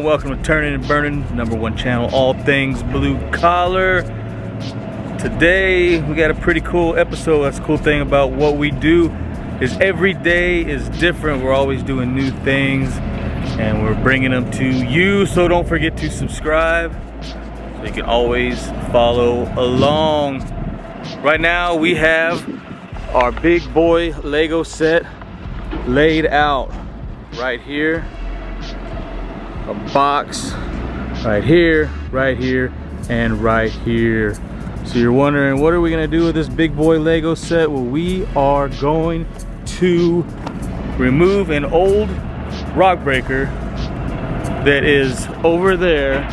welcome to Turnin and Burnin, #1 channel, all things blue collar. Today we got a pretty cool episode. That's the cool thing about what we do is every day is different. We're always doing new things and we're bringing them to you. So don't forget to subscribe so you can always follow along. Right now we have our big boy Lego set laid out right here. A box right here, and right here. So you're wondering, what are we gonna do with this big boy Lego set? Well, we are going to remove an old rock breaker that is over there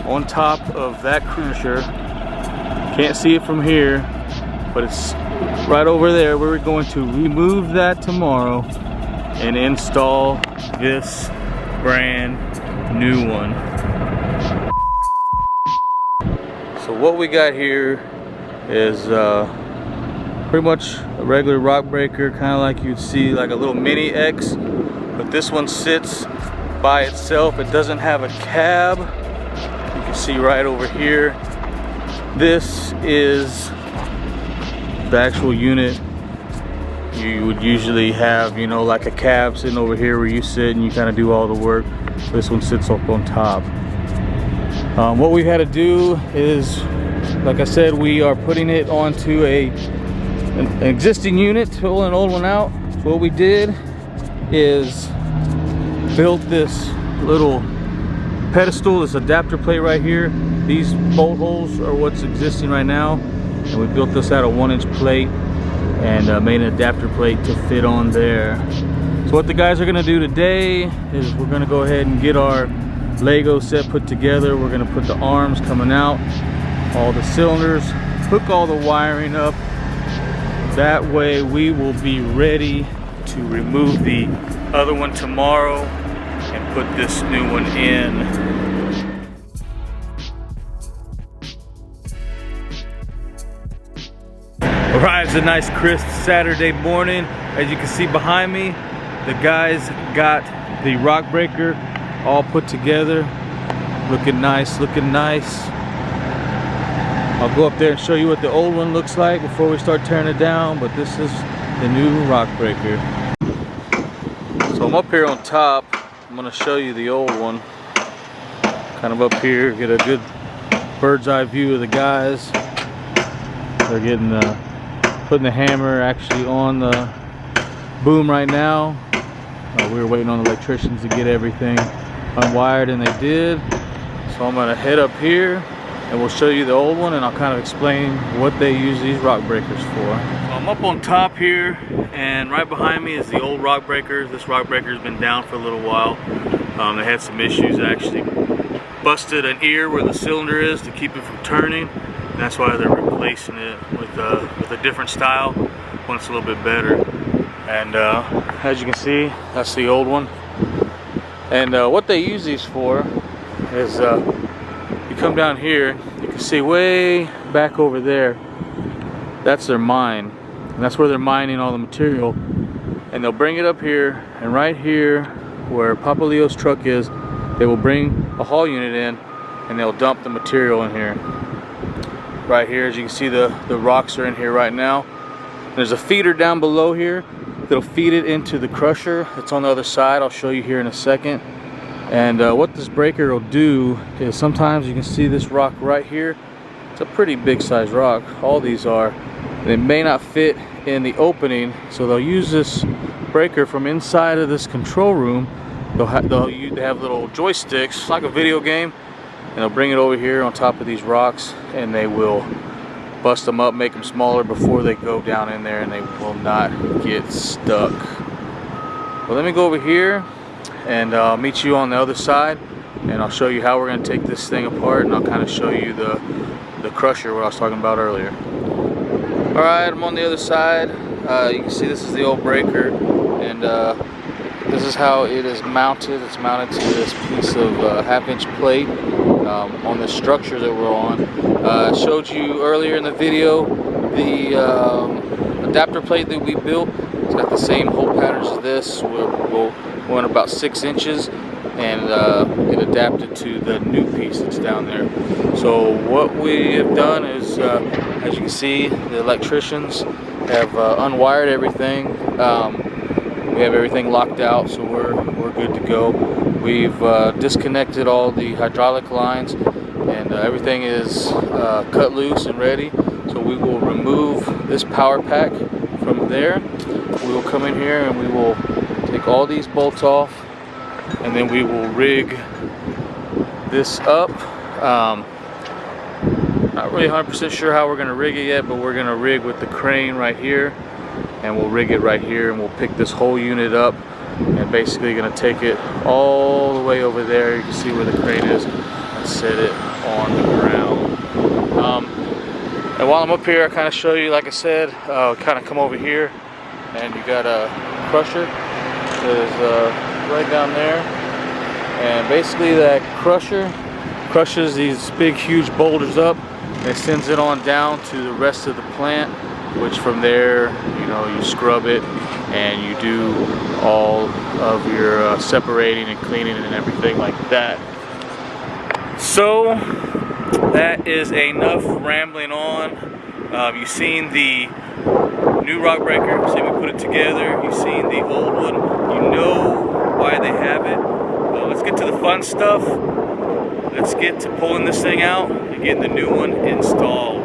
on top of that cruiser. Can't see it from here, but it's right over there. We're going to remove that tomorrow and install this brand new one. So what we got here is pretty much a regular rock breaker, kind of like you'd see like a little mini X, but this one sits by itself. It doesn't have a cab. You can see right over here. This is the actual unit. You would usually have, you know, like a cab sitting over here where you sit and you kind of do all the work. This one sits up on top. What we had to do is, like I said, we are putting it onto an existing unit, pulling an old one out. So what we did is built this little pedestal, this adapter plate right here. These bolt holes are what's existing right now, and we built this out of 1-inch plate and made an adapter plate to fit on there. So what the guys are gonna do today is we're gonna go ahead and get our Lego set put together. We're gonna put the arms coming out, all the cylinders, hook all the wiring up. That way we will be ready to remove the other one tomorrow and put this new one in. Alright, it's a nice crisp Saturday morning. As you can see behind me, the guys got the rock breaker all put together. Looking nice, looking nice. I'll go up there and show you what the old one looks like before we start tearing it down, but this is the new rock breaker. So I'm up here on top. I'm gonna show you the old one. Kind of up here, get a good bird's eye view of the guys. They're getting putting the hammer actually on the boom right now. We were waiting on the electricians to get everything unwired, and they did. So I'm gonna head up here and we'll show you the old one, and I'll kind of explain what they use these rock breakers for. So I'm up on top here, and right behind me is the old rock breaker. This rock breaker's been down for a little while. They had some issues, actually busted an ear where the cylinder is to keep it from turning. And that's why they're replacing it with a different style, one that's a little bit better. And as you can see, that's the old one. And what they use these for is you come down here, you can see way back over there, that's their mine. And that's where they're mining all the material. And they'll bring it up here, and right here where Papa Leo's truck is, they will bring a haul unit in and they'll dump the material in here. Right here, as you can see, the rocks are in here right now. There's a feeder down below here that'll feed it into the crusher. It's on the other side. I'll show you here in a second. And what this breaker will do is, sometimes you can see this rock right here. It's a pretty big size rock. All these are. They may not fit in the opening, so they'll use this breaker from inside of this control room. They have little joysticks, like a video game. And they'll bring it over here on top of these rocks, and they will bust them up, make them smaller before they go down in there, and they will not get stuck. Well, let me go over here and I'll meet you on the other side, and I'll show you how we're going to take this thing apart, and I'll kind of show you the crusher, what I was talking about earlier. Alright, I'm on the other side. You can see this is the old breaker, and this is how it is mounted. It's mounted to this piece of 1/2-inch plate on the structure that we're on. I showed you earlier in the video the adapter plate that we built. It's got the same hole patterns as this. We're going about 6 inches. and it adapted to the new piece that's down there. So what we have done is, as you can see, the electricians have unwired everything. We have everything locked out, so we're good to go. We've disconnected all the hydraulic lines, and everything is cut loose and ready. So we will remove this power pack from there. We will come in here and we will take all these bolts off, and then we will rig this up. Not really 100% sure how we're going to rig it yet, but we're going to rig with the crane right here, and we'll rig it right here, and we'll pick this whole unit up, and basically going to take it all the way over there. You can see where the crane is, and set it on the ground. And while I'm up here, I kind of show you, like I said, kind of come over here, and you got a crusher that is right down there, and basically that crusher crushes these big huge boulders up and sends it on down to the rest of the plant, which from there, you know, you scrub it and you do all of your separating and cleaning and everything like that. So that is enough rambling on. You've seen the new rock breaker, you see we put it together. You've seen the old one, you know why they have it. Let's get to the fun stuff. Let's get to pulling this thing out and getting the new one installed.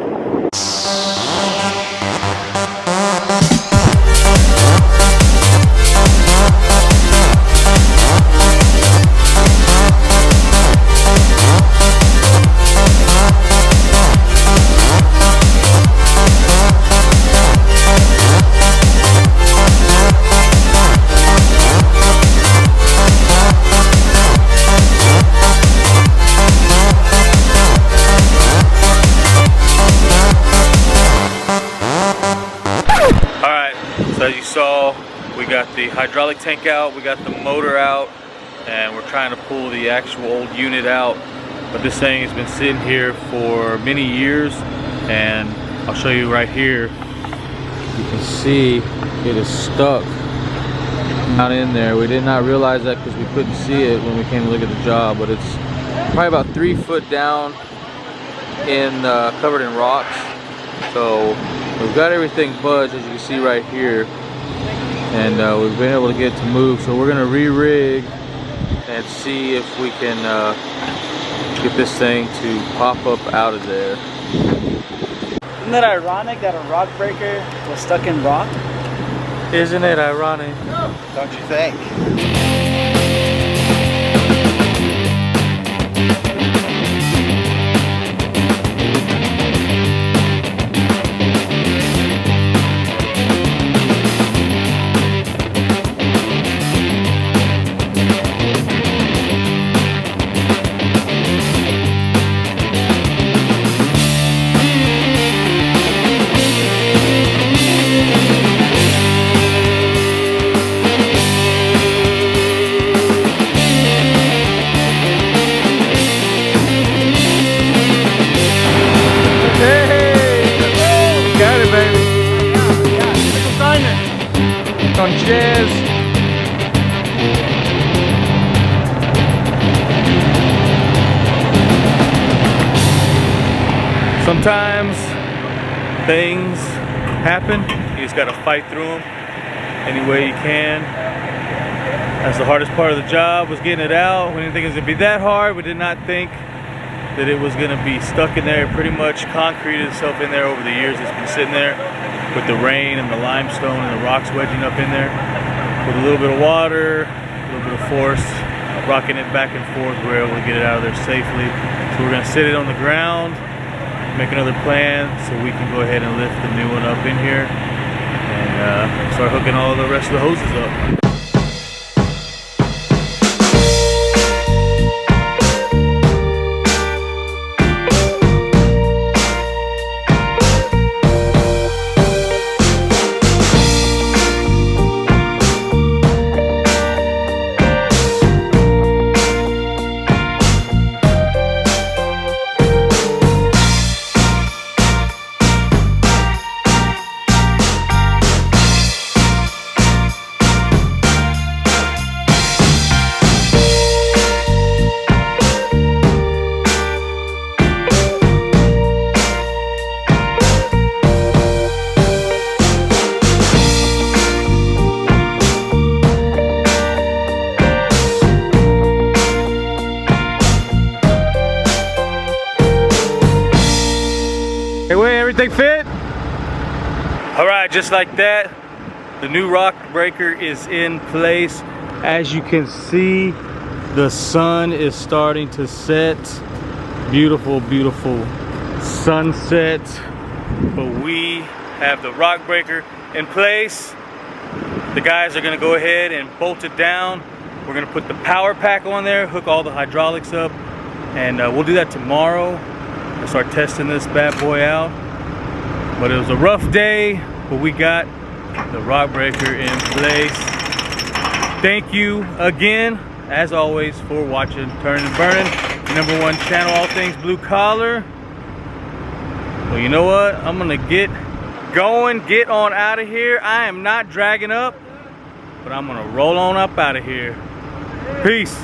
So as you saw, we got the hydraulic tank out, we got the motor out, and we're trying to pull the actual old unit out. But this thing has been sitting here for many years, and I'll show you right here. You can see it is stuck not in there. We did not realize that because we couldn't see it when we came to look at the job, but it's probably about 3 foot down in covered in rocks. So we've got everything budged, as you can see right here, and we've been able to get it to move. So we're going to re-rig and see if we can get this thing to pop up out of there. Isn't it ironic that a rock breaker was stuck in rock? Isn't it ironic? Don't you think? On jazz. Sometimes things happen. You just gotta fight through them any way you can. That's the hardest part of the job, was getting it out. We didn't think it was gonna be that hard. We did not think that it was gonna be stuck in there. It pretty much concreted itself in there over the years. It's been sitting there with the rain and the limestone and the rocks wedging up in there. With a little bit of water, a little bit of force, rocking it back and forth, we're able to get it out of there safely. So we're gonna sit it on the ground, make another plan so we can go ahead and lift the new one up in here and start hooking all the rest of the hoses up. everything fit? All right, just like that, the new rock breaker is in place. As you can see, the sun is starting to set. Beautiful, beautiful sunset. But we have the rock breaker in place. The guys are gonna go ahead and bolt it down. We're gonna put the power pack on there, hook all the hydraulics up, and we'll do that tomorrow. We'll start testing this bad boy out. But it was a rough day, but we got the rock breaker in place. Thank you again, as always, for watching Turnin and Burnin, #1 channel, all things blue collar. Well, you know what? I'm gonna get going, get on out of here. I am not dragging up, but I'm gonna roll on up out of here. Peace.